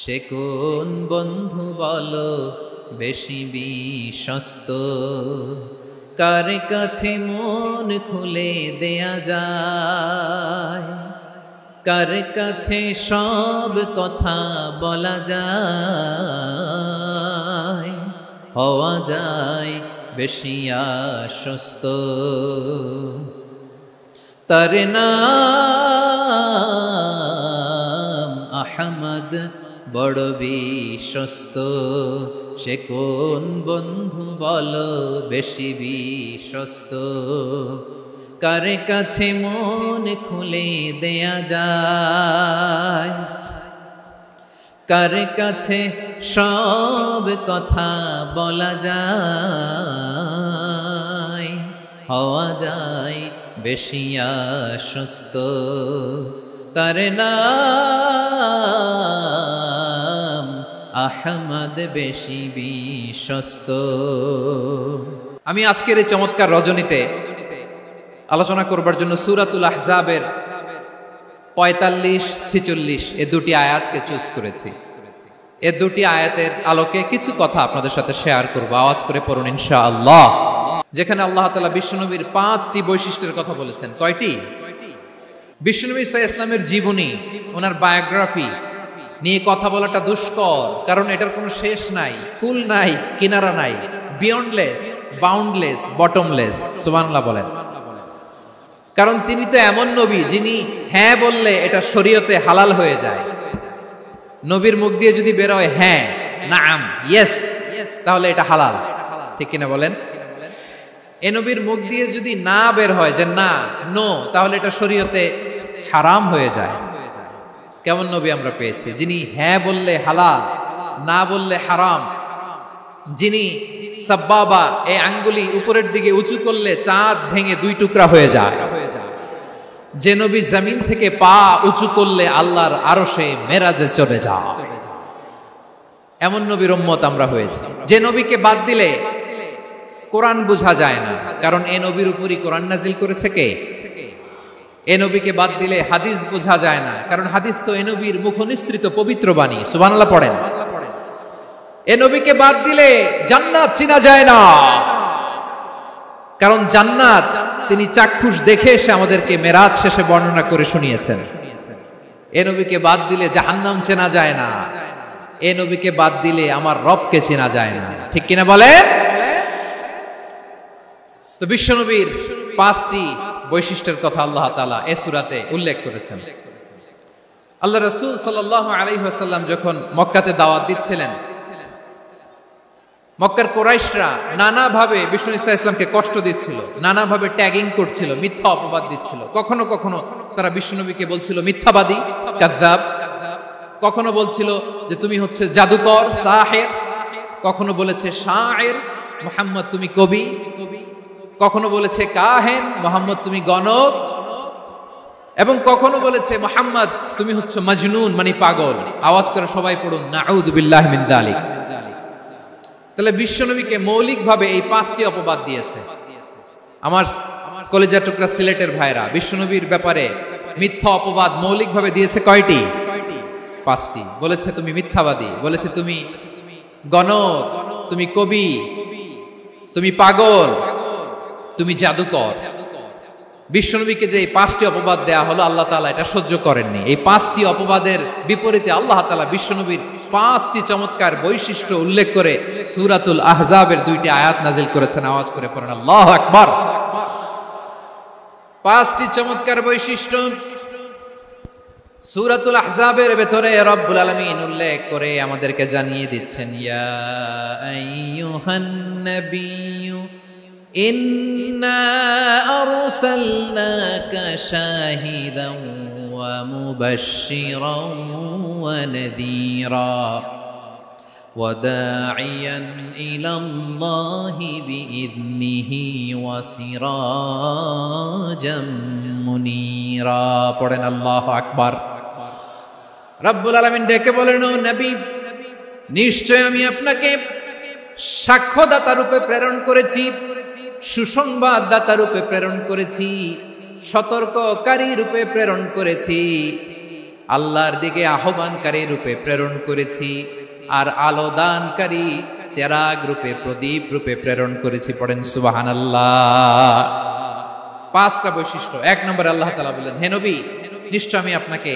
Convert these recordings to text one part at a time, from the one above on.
সে কোন বন্ধু বলো বেশি বিশ্বস্ত, কার কাছে মন খুলে দেয়া যায়, কার কাছে সব কথা বলা যায়, হওয়া যায় বেশি আশ্বস্ত। তার নাম আহমদ, বড় বিশ্বস্ত। সে কোন বন্ধু বলো বেশি বিশ্বস্ত, কার কাছে মন খুলে দেয়া যায়, কার কাছে সব কথা বলা যায়, হওয়া যায় বেশি আশ্বস্ত। তার নাম আহমদ, বেশি বিশ্বস্ত। আমি আজকের এই চমৎকার রজনীতে আলোচনা করবার জন্য সূরাতুল আহজাবের 45-46 এই দুটি আয়াতকে চুজ করেছি। এই দুটি আয়াতের আলোকে কিছু কথা আপনাদের সাথে শেয়ার করব। আওয়াজ করে পড়ুন ইনশাআল্লাহ। যেখানে আল্লাহ তাআলা বিশ্বনবীর 5টি বৈশিষ্ট্যের কথা বলেছেন। কয়টি? বিশ্বনবী সাল্লাল্লাহু আলাইহি ওয়াসাল্লামের জীবনী, ওনার বায়োগ্রাফি নিয়ে কথা বলাটা দুষ্কর, কারণ এটার কোনো শেষ নাই, কুল নাই, কিনারা নাই, বিয়ন্ডলেস, বাউন্ডলেস, বটমলেস। সুবহানাল্লাহ বলেন। কারণ তিনি তো এমন নবী যিনি হ্যাঁ বললে এটা শরীয়তে হালাল হয়ে যায়। নবীর মুখ দিয়ে যদি বের হয় হ্যাঁ, নাম, ইয়েস, তাহলে এটা হালাল। ঠিক কিনা বলেন? এ নবীর মুখ দিয়ে যদি না বের হয় যে না, নো, তাহলে এটা শরীয়তে হারাম হয়ে যায়। কেমন নবী আমরা পেয়েছি, যিনি হ্যাঁ বললে হালাল, না বললে হারাম, যিনি সাব্বাবা, এই আঙ্গুলি উপরের দিকে উঁচু করলে চাঁদ ভেঙে 2 টুকরা হয়ে যায়, যে নবী জমিন থেকে পা উঁচু করলে আল্লাহর আরশে মেরাজে চলে যায়, এমন নবীর উম্মত আমরা হয়েছি। যে নবীকে বাদ দিলে কোরআন বোঝা যায় না, কারণ এই নবীর উপরই কোরআন নাজিল করেছে কে? এ নবীকে বাদ দিলে হাদিস বোঝা যায় না, কারণ হাদিস তো এ নবীর মুখনিসৃত পবিত্র বাণী। সুবহানাল্লাহ পড়েন। এ নবীকে বাদ দিলে জান্নাত চিনা যায় না, কারণ জান্নাত তিনি চাক্ষুষ দেখে এসে আমাদেরকে মেরাজ শেষে বর্ণনা করে শুনিয়েছেন। এ নবীকে বাদ দিলে জাহান্নাম চেনা যায় না, এ নবীকে বাদ দিলে আমার রবকে চেনা যায় না। ঠিক কিনা বলে? তো বিশ্বনবীর 5টি বৈশিষ্ট্যের কথা আল্লাহ তাআলা এই সূরাতে উল্লেখ করেছেন। আল্লাহ রাসূল সাল্লাল্লাহু আলাইহি ওয়াসাল্লাম যখন মক্কাতে দাওয়াত দিচ্ছিলেন, মক্কার কুরাইশরা নানাভাবে বিষ্ণু ইসা ইসলামকে কষ্ট দিচ্ছিল, নানাভাবে ট্যাগিং করছিল, মিথ্যা অপবাদ দিচ্ছিল। কখনো কখনো তারা বিশ্বনবীকে বলছিল মিথ্যাবাদী, কাযযাব। কখনো বলছিল যে তুমি হচ্ছে জাদুকর, সাহের। কখনো বলেছে শায়ের, মুহাম্মদ তুমি কবি। কখনো বলেছে কাহেন, মুহাম্মদ তুমি গণক। এবং কখনো বলেছে মুহাম্মদ তুমি হচ্ছে মাজনুন, মানে পাগল। আওয়াজ করে সবাই পড়ুন নাউযু বিল্লাহি মিন যালিক। তাহলে বিশ্বনবীকে মৌলিকভাবে এই 5টি অপবাদ দিয়েছে। আমার কলেজা টুকরা সিলেটের ভাইরা, বিশ্বনবীর ব্যাপারে মিথ্যা অপবাদ মৌলিকভাবে দিয়েছে কয়টি? 5টি। বলেছে তুমি মিথ্যাবাদী, বলেছে তুমি গণক, তুমি কবি, তুমি পাগল, তুমি জাদুকর। বিশ্বনবীকে যে এই 5টি অপবাদ দেয়া হলো, আল্লাহ তাআলা এটা সহ্য করেননি। এই 5টি অপবাদের বিপরীতে আল্লাহ তাআলা বিশ্বনবীর 5টি চমৎকার বৈশিষ্ট্য উল্লেখ করে সূরাতুল আহজাবের 2টি আয়াত নাজিল করেছেন। আওয়াজ করে পড়েন আল্লাহু আকবার। 5টি চমৎকার বৈশিষ্ট্য সূরাতুল আহজাবের ভেতরে রব্বুল আলামিন উল্লেখ করে আমাদেরকে জানিয়ে দিচ্ছেন, ইয়া আইয়ুহান নাবিয়্যু ইন্না আরসালনাকা শাহিদান ওয়া মুবাশশিরান ওয়া নাযীরা ওয়া দাঈয়ান ইলাল্লাহি বিইذনিহি ওয়া সিরাজাম মুনীরা। পড়েন আল্লাহু আকবার। রব্বুল আলামিন ডেকে বলেন, ও নবী, নিশ্চয় আমি আপনাকে সাক্ষ্যদাতা রূপে প্রেরণ করেছি, সুসংবাদদাতা রূপে প্রেরণ করেছি, সতর্ককারী রূপে প্রেরণ করেছি। আল্লাহর দিকে আহ্বানকারী রূপে প্রেরণ করেছি, আর আলো দানকারী চেরাগ রূপে, প্রদীপ রূপে প্রেরণ করেছি। পড়েন সুবহানাল্লাহ। 5টা বৈশিষ্ট্য। 1 নম্বরে আল্লাহ তাআলা বললেন, হে নবী, নিশ্চয় আমি আপনাকে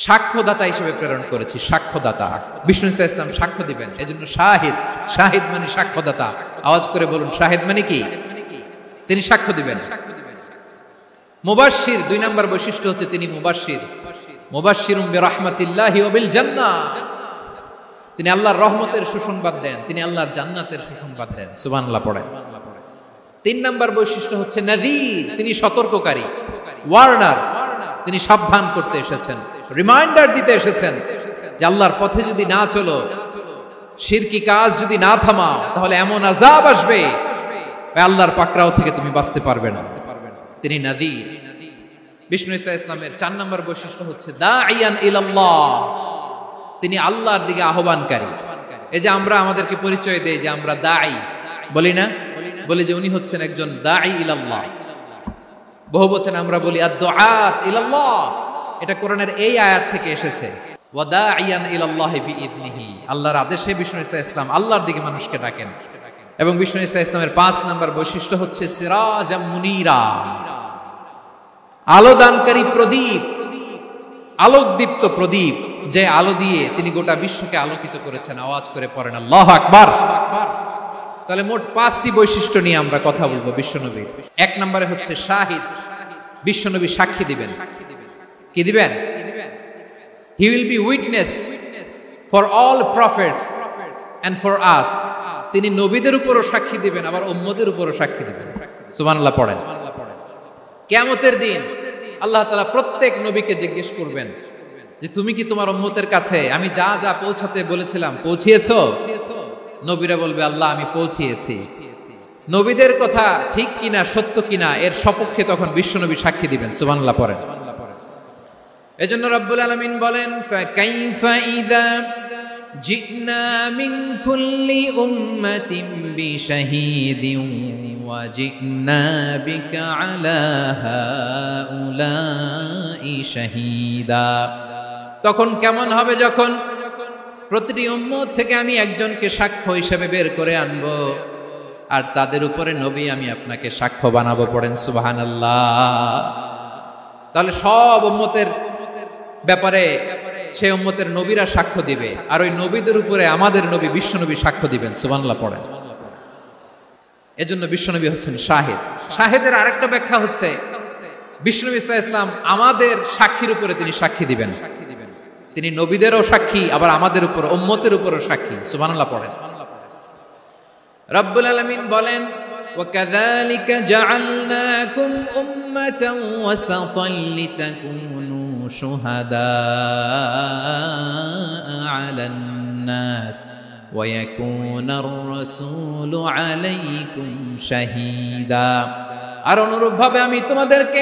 সাক্ষ্যদাতা হিসেবে প্রেরণ করেছি। সাক্ষ্যদাতা, বিষ্ণু ইসা ইসলাম সাক্ষ্য দিবেন, এজন্য শাহিদ। শাহিদ মানে সাক্ষ্যদাতা। আওয়াজ করে বলুন, শাহিদ মানে কি? তিনি সাক্ষ্য দিবেন। মুবাশশির, 2 নম্বর বৈশিষ্ট্য হচ্ছে তিনি মুবাশশির। মুবাশশিরুম বিরাহমাতিল্লাহি ওয়া বিল জান্নাহ, তিনি আল্লাহর রহমতের সুসংবাদ দেন, তিনি আল্লাহর জান্নাতের সুসংবাদ দেন। সুবহানাল্লাহ পড়েন। 3 নম্বর বৈশিষ্ট্য হচ্ছে নাযীর, তিনি সতর্ককারী। ওয়ার্নার, তিনি সাবধান করতে এসেছেন, রিমাইন্ডার দিতে এসেছেন যে আল্লাহর পথে যদি না চলো, শিরকি কাজ যদি না থামাও, তাহলে এমন আযাব আসবে আল্লাহর পাকড়াও থেকে তুমি বাঁচতে পারবে না। তিনি নাযীর। বিষ্ণু ইসা ইসলামের 4 নম্বর বৈশিষ্ট্য হচ্ছে দাঈয়ান ইলাল্লাহ, তিনি আল্লাহর দিকে আহ্বানকারী। এই যে আমরা আমাদেরকে পরিচয় দেই যে আমরা দাঈ, বলি না? বলি যে উনি হচ্ছেন একজন দাঈ ইলাল্লাহ। বহু বচন আমরা বলি আদ-দুআত ইলাল্লাহ, এটা কোরআনের এই আয়াত থেকে এসেছে। ওয়া দাঈয়ান ইলাল্লাহি বিইذনিহি, আল্লাহর আদেশে বিষ্ণু ইসা ইসলাম আল্লাহর দিকে মানুষকে ডাকেন। এবং বিষ্ণু ইসা ইসলামের 5 নম্বর বৈশিষ্ট্য হচ্ছে সিরাজাম মুনীরা, আলো দানকারী প্রদীপ, আলোকদীপ্ত প্রদীপ, যে আলো দিয়ে তিনি গোটা বিশ্বকে আলোকিত করেছেন। আওয়াজ করে পড়েন আল্লাহু আকবার। তাহলে মোট 5টি বৈশিষ্ট্য নিয়ে আমরা কথা বলবো বিশ্বনবীর। 1 নম্বরে হচ্ছে শাহিদ, বিশ্বনবী সাক্ষী দিবেন। কি দিবেন? He will be witness for all prophets and for us, তিনি নবীদের উপরও সাক্ষী দিবেন, আবার উম্মতের উপরও সাক্ষী দিবেন। সুবহানাল্লাহ পড়েন। কিয়ামতের দিন আল্লাহ তাআলা প্রত্যেক নবীকে জিজ্ঞেস করবেন যে তুমি কি তোমার উম্মতের কাছে আমি যা যা পৌঁছাতে বলেছিলাম পৌঁছিয়েছো? নবীরা বলবে আল্লাহ আমি পৌঁছিয়েছি। নবীদের কথা ঠিক কিনা, সত্য কিনা, এর সপক্ষে তখন বিশ্বনবী সাক্ষী দিবেন। সুবহানাল্লাহ পড়েন। এজন্য রব্বুল আলামিন বলেন ফাকাইফা ইযা জিনা মিন কুল্লি উম্মাতিন বিশাহীদিন ওয়া জিনা বিকা আলা হাউলাই শাহীদা। তখন কেমন হবে যখন প্রতিটি উম্মত থেকে আমি একজনকে সাক্ষ্য হিসেবে বের করে আনবো, আর তাদের উপরে নবী আমি আপনাকে সাক্ষ্য বানাবো। পড়েন সুবহানাল্লাহ। তাহলে সব উম্মতের ব্যাপারে সেই উম্মতের নবীরা সাক্ষ্য দিবে, আর ওই নবীদের উপরে আমাদের নবী বিশ্বনবী সাক্ষ্য দিবেন। সুবহানাল্লাহ পড়েন। এজন্য বিশ্বনবী হচ্ছেন শাহিদ। শাহিদের আরেকটা ব্যাখ্যা হচ্ছে বিশ্বনবী সাল্লাল্লাহু আলাইহি ওয়াসাল্লাম আমাদের সাক্ষীর উপরে তিনি সাক্ষী দিবেন। তিনি নবীদেরও সাক্ষী, আবার আমাদের উপর উম্মতের উপরও সাক্ষী। সুবহানাল্লাহ পড়েন। রব্বুল আলামিন বলেন وَكَذَلِكَ جَعَلْنَاكُمْ أُمَّةً وَسَطًا لِتَكُونُوا شُهَدَاءَ عَلَى النَّاسِ وَيَكُونَ الرَّسُولُ عَلَيْكُمْ شَهِيدًا। আর অনুরূপভাবে আমি তোমাদেরকে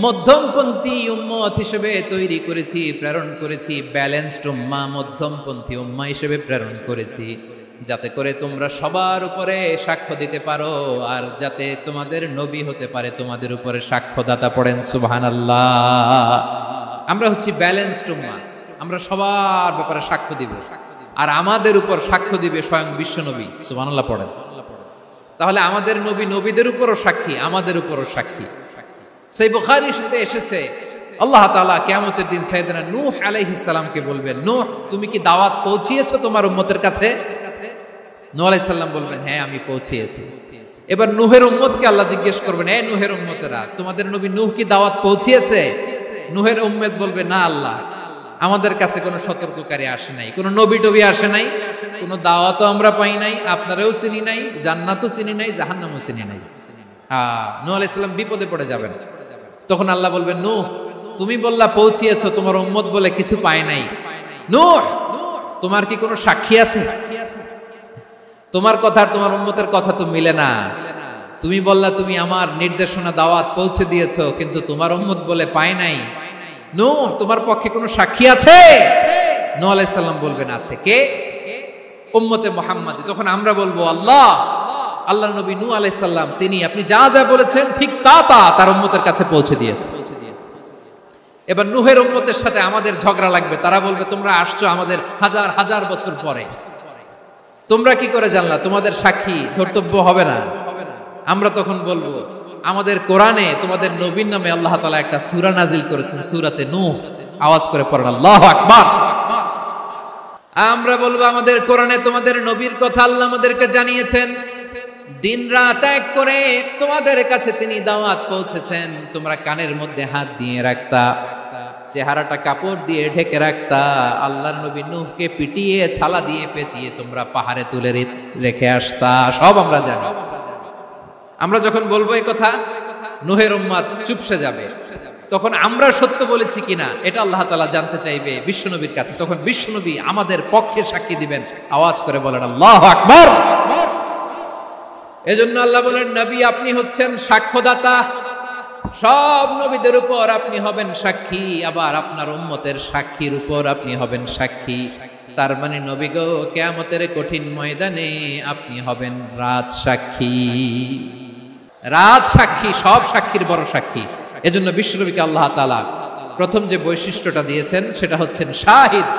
মধ্যমপন্থী উম্মত হিসেবে তৈরি করেছি, প্রেরণ করেছি। ব্যালেন্সড উম্মাহ, মধ্যমপন্থী উম্মাহ হিসেবে প্রেরণ করেছি, যাতে করে তোমরা সবার উপরে সাক্ষ্য দিতে পারো, আর যাতে তোমাদের নবী হতে পারে তোমাদের উপরে সাক্ষ্যদাতা। পড়েন সুবহানাল্লাহ। আমরা হচ্ছি ব্যালেন্সড উম্মাহ, আমরা সবার ব্যাপারে সাক্ষ্য দিব, আর আমাদের উপর সাক্ষ্য দিবে স্বয়ং বিশ্বনবী। সুবহানাল্লাহ পড়েন। তাহলে আমাদের নবী নবীদের উপরও সাক্ষী, আমাদের উপরও সাক্ষী। সেই বুখারীর সাথে এসেছে আল্লাহ তাআলা কিয়ামতের দিন সাইয়েদনা নূহ আলাইহিস সালামকে বলবেন, নূহ তুমি কি দাওয়াত পৌঁছিয়েছো তোমার উম্মতের কাছে? নূহ আলাইহিস সালাম বলবেন হ্যাঁ আমি পৌঁছিয়েছি। এবার নূহের উম্মতকে আল্লাহ জিজ্ঞেস করবেন, এই নূহের উম্মতেরা তোমাদের নবী নূহ কি দাওয়াত পৌঁছিয়েছে? নূহের উম্মত বলবে না আল্লাহ, আমাদের কাছে কোনো সতর্ককারী আসে নাই, কোনো নবী টবি আসে নাই, কোনো দাওয়াতও আমরা পাই নাই, আপনারাও চিনি নাই, জান্নাতও চিনি নাই, জাহান্নামও চিনি নাই। নূহ আলাইহিস সালাম বিপদে পড়ে যাবেন। তখন আল্লাহ বলবেন নূহ তুমি বললা পৌঁছিয়েছো, তোমার উম্মত বলে কিছু পায় নাই। নূহ তোমার কি কোনো সাক্ষী আছে? তোমার কথা আর তোমার উম্মতের কথা তো মিলে না। তুমি বললা তুমি আমার নির্দেশনা দাওয়াত পৌঁছে দিয়েছো, কিন্তু তোমার উম্মত বলে পায় নাই। নূহ তোমার পক্ষে কোনো সাক্ষী আছে? নূহ আলাইহিস সালাম বলবেন আছে। কে? উম্মতে মুহাম্মাদী। তখন আমরা বলবো আল্লাহ, আল্লাহর নবী নূহ আলাইহিস সালাম তিনি আপনি যা যা বলেছেন ঠিক তা তার উম্মতের কাছে পৌঁছে দিয়েছে। এবার নূহের উম্মতের সাথে আমাদের ঝগড়া লাগবে, তারা বলবে তোমরা আসছো আমাদের হাজার হাজার বছর পরে, তোমরা কি করে জানলা? তোমাদের সাক্ষী ধর্তব্য হবে না? আমরা তখন বলবো আমাদের কোরআনে তোমাদের নবীর নামে আল্লাহ তাআলা একটা সূরা নাজিল করেছেন, সূরাতে নূহ। আওয়াজ করে পড়েন আল্লাহু আকবার। আমরা বলবো আমাদের কোরআনে তোমাদের নবীর কথা আল্লাহ আমাদেরকে জানিয়েছেন, দিন রাত এক করে তোমাদের কাছে তিনি দাওয়াত পৌঁছেছেন, তোমরা কানের মধ্যে হাত দিয়ে রাখতা, চেহারাটা কাপড় দিয়ে ঢেকে রাখতা, আল্লাহর নবী নূহকে পিটিয়ে ছালা দিয়ে পেঁচিয়ে তোমরা পাহাড়ে তুলে রেখে আসতা, সব আমরা জানি। আমরা যখন বলবো এই কথা, নূহের উম্মত চুপসে যাবে। তখন আমরা সত্য বলেছি কিনা এটা আল্লাহ তাআলা জানতে চাইবে বিশ্বনবীর কাছে। তখন বিশ্বনবী আমাদের পক্ষে সাক্ষী দিবেন। আওয়াজ করে বলেন আল্লাহু আকবার। এজন্য আল্লাহ বলেন, নবী আপনি হচ্ছেন সাক্ষ্যদাতা, সব নবীদের উপর আপনি হবেন সাক্ষী, আবার আপনার উম্মতের সাক্ষীর উপর আপনি হবেন সাক্ষী। তার মানে নবী গো, কিয়ামতের কঠিন ময়দানে আপনি হবেন রাজ সাক্ষী। রাজ সাক্ষী, সব সাক্ষীর বড় সাক্ষী। এজন্য বিশ্বনবীকে আল্লাহ তাআলা প্রথম যে বৈশিষ্ট্যটা দিয়েছেন সেটা হচ্ছেন শাহিদ।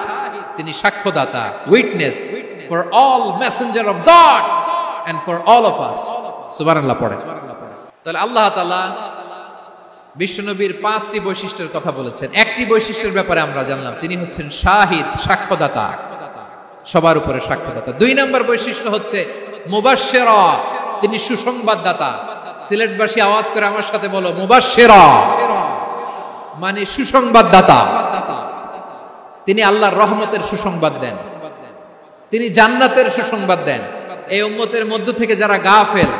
তিনি সাক্ষ্যদাতা, witness for all messenger of God and for all of us। সুবহানাল্লাহ পড়ে। তাহলে আল্লাহ তাআলা বিশ্বনবীর 5টি বৈশিষ্ট্যের কথা বলেছেন। একটি বৈশিষ্ট্যের ব্যাপারে আমরা জানলাম, তিনি হচ্ছেন শাহিদ, সাক্ষ্যদাতা, সবার উপরে সাক্ষ্যদাতা। 2 নম্বর বৈশিষ্ট্য হচ্ছে মুবাশশিরা, তিনি সুসংবাদদাতা। সিলেটবাসী আওয়াজ করে আমার সাথে বলো, মুবাশশিরা মানে সুসংবাদদাতা। তিনি আল্লাহর রহমতের সুসংবাদ দেন, তিনি জান্নাতের সুসংবাদ দেন। এই উম্মতের মধ্য থেকে যারা গাফেল,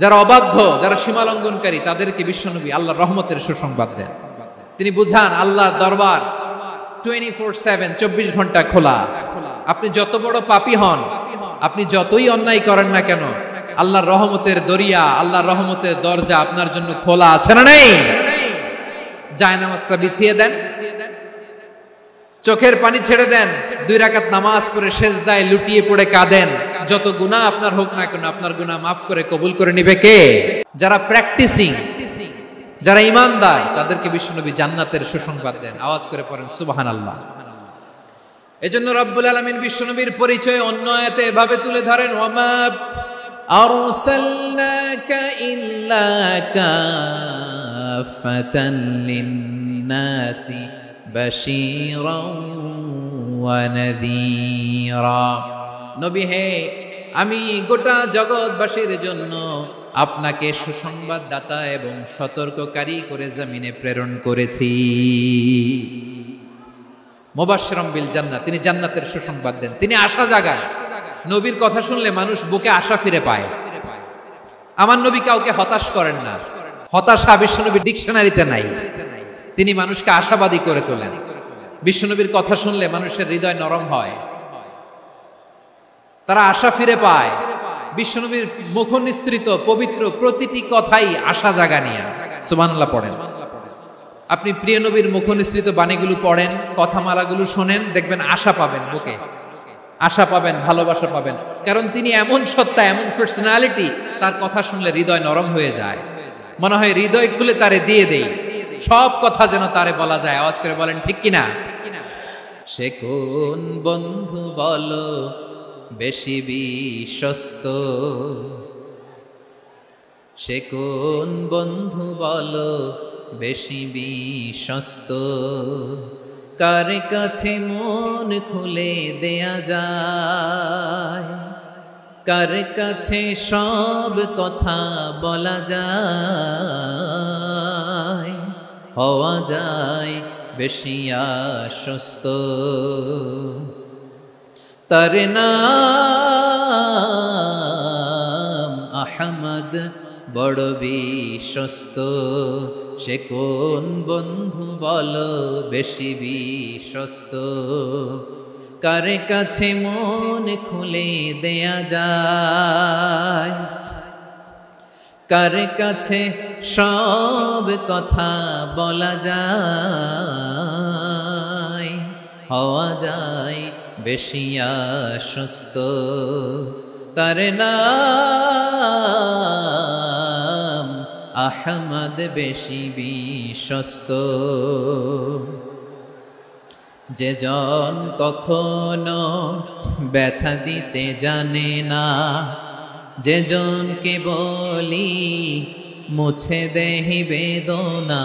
যারা অবাধ্য, যারা সীমালঙ্ঘনকারী, তাদেরকে বিশ্বনবী আল্লাহর রহমতের সুসংবাদ দেন। তিনি বুঝান আল্লাহর দরবার 24/7, 24 ঘন্টা খোলা। আপনি যত বড় পাপী হন, আপনি যতই অন্যায় করেন না কেন, আল্লাহর রহমতের দরিয়া, আল্লাহর রহমতের দরজা আপনার জন্য খোলা আছে না নেই? জায়নামাজটা বিছিয়ে দেন, চোখের পানি ছেড়ে দেন, 2 রাকাত নামাজ পড়ে সেজদায় লুটিয়ে পড়ে কাঁদেন। যত গুনাহ আপনার হোক না কেন, আপনার গুনাহ মাফ করে কবুল করে নিবে কে? যারা প্র্যাকটিসিং, যারা ঈমানদার, তাদেরকে বিশ্বনবী জান্নাতের সুসংবাদ দেন। আওয়াজ করে পড়েন সুবহানাল্লাহ। এজন্য রব্বুল আলামিন বিশ্বনবীর পরিচয় অন্য আয়াতে এভাবে তুলে ধরেন, ওয়ামা আরসালনাকা ইল্লা কাফাতান লিন-নাসি বাশীরাও ওয়া নাযীরা। নবী হে, আমি গোটা জগৎবাসীর জন্য আপনাকে সুসংবাদদাতা এবং সতর্ককারী করে জমিনে প্রেরণ করেছি। মুবাশশিরাম বিল জান্নাত, তিনি জান্নাতের সুসংবাদ দেন, তিনি আশা জাগান। নবীর কথা শুনলে মানুষ বুকে আশা ফিরে পায়। আমার নবী কাউকে হতাশ করেন না, হতাশা বিশ্বনবীর ডিকশনারিতে নাই। তিনি মানুষকে আশাবাদী করে তোলেন। বিশ্বনবীর কথা শুনলে মানুষের হৃদয় নরম হয়, তারা আশা ফিরে পায়। বিশ্বনবীর মুখ নিঃসৃত পবিত্র প্রতিটি কথাই আশা জাগানিয়া। সুবহানাল্লাহ পড়েন। আপনি প্রিয় নবীর মুখ নিঃসৃত বাণীগুলো পড়েন, কথামালাগুলো শোনেন, দেখবেন আশা পাবেন, বুকে আশা পাবেন, ভালোবাসা পাবেন। কারণ তিনি এমন সত্তা, এমন পার্সোনালিটি, তার কথা শুনলে হৃদয় নরম হয়ে যায়। মনে হয় হৃদয় খুলে তারে দিয়ে দেই, সব কথা যেন তারে বলা যায়। আওয়াজ করে বলেন ঠিক কিনা? সে কোন বন্ধু বলো বেশি বিশ্বস্ত, সে কোন বন্ধু বলো বেশি বিশ্বস্ত, কার কাছে মন খুলে দেয়া যায়, কার কাছে সব কথা বলা যায়, হওয়া যায় বেশি আশ্বস্ত। তার নাম আহমদ, বড় বিশ্বস্ত। সে কোন বন্ধু বলো বেশি বিশ্বস্ত, কার কাছে মন খুলে দেয়া যায়, কার কাছে সব কথা বলা যায়, হওয়া যায় বেশি আশ্বস্ত। তার নাম আহমদ বেশি বিশ্বস্ত। যে জন কখনো ব্যথা দিতে জানে না, যে জনকে বলি মুছে দেহি বেদনা,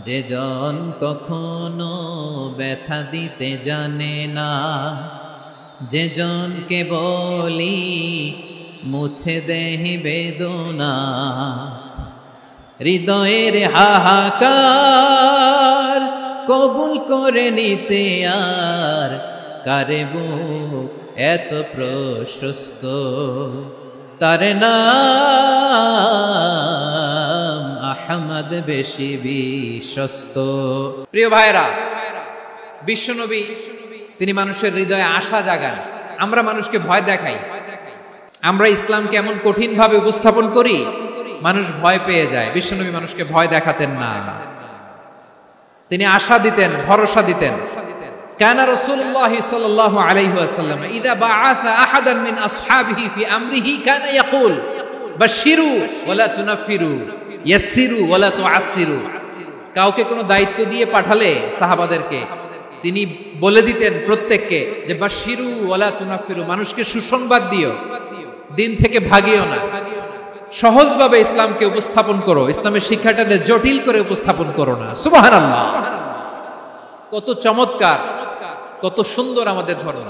যে জন কখনো ব্যথা দিতে জানে না, যে জনকে বলি মুছে দেহি বেদনা, হৃদয়ের হাহাকার কবুল করে নিতে আর কারে বুক এত প্রশস্ত, তার নাম আহমদ বেশি বিশ্বস্ত। প্রিয় ভাইরা, বিশ্বনবী তিনি মানুষের হৃদয়ে আশা জাগান। আমরা মানুষকে ভয় দেখাই, আমরা ইসলামকে এমন কঠিন ভাবে উপস্থাপন করি, মানুষ ভয় পেয়ে যায়। বিশ্বনবী মানুষকে ভয় দেখাতেন না, তিনি আশা দিতেন, ভরসা দিতেন। কানা রাসূলুল্লাহ সাল্লাল্লাহু আলাইহি ওয়াসাল্লাম ইযা বাআসা আহাদান মিন আসহাবিহি ফি আমরিহি কানা ইয়াকুল বাশশিরু ওয়ালা তুনাফিরু ইয়াসসিরু ওয়ালা তুআসসিরু। কাউকে কোনো দায়িত্ব দিয়ে পাঠালে সাহাবাদেরকে তিনি বলে দিতেন প্রত্যেককে যে বাশশিরু ওয়ালা তুনাফিরু, মানুষকে সুসংবাদ দিও, দিন থেকে ভাগিও না, সহজভাবে ইসলামকে উপস্থাপন করো, ইসলামের শিক্ষাটাকে জটিল করে উপস্থাপন করো না। সুবহানাল্লাহ, কত চমৎকার, কত সুন্দর আমাদের ধর্ম।